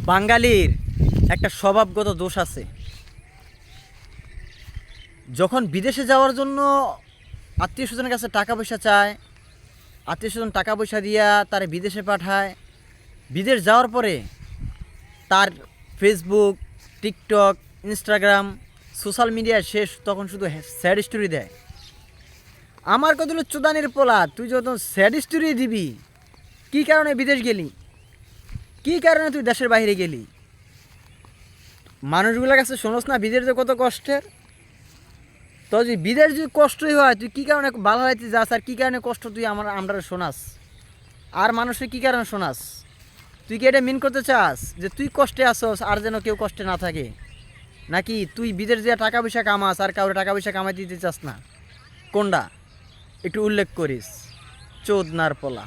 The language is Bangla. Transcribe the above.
বাঙালির একটা স্বভাবগত দোষ আছে। যখন বিদেশে যাওয়ার জন্য আত্মীয় স্বজনের কাছে টাকা পয়সা চায়, আত্মীয় স্বজন টাকা পয়সা দিয়া তার বিদেশে পাঠায়। বিদেশ যাওয়ার পরে তার Facebook, TikTok, Instagram, social media শেষ, তখন শুধু স্যাড স্টোরি দেয়। আমার কত হলো চোদানির পোলা, তুই যত স্যাড স্টোরি দিবি, কী কারণে বিদেশ গেলি, কী কারণে তুই দেশের বাইরে গেলি? মানুষগুলোর কাছে শোনোস না বিদেশ যে কত কষ্টের? তো যদি বিদেশ যদি কষ্টই হয়, তুই কী কারণে ভালো হইতে যাস, আর কী কারণে কষ্ট তুই আমরা শোনাস, আর মানুষের কী কারণে শোনাস? তুই কি এটা মিন করতে চাস যে তুই কষ্টে আসস আর যেন কেউ কষ্টে না থাকে? নাকি তুই বিদেশ দিয়ে টাকা পয়সা কামাস আর কাউরে টাকা পয়সা কামাই দিতে চাস না? কোনটা একটু উল্লেখ করিস, চোদনার পোলা।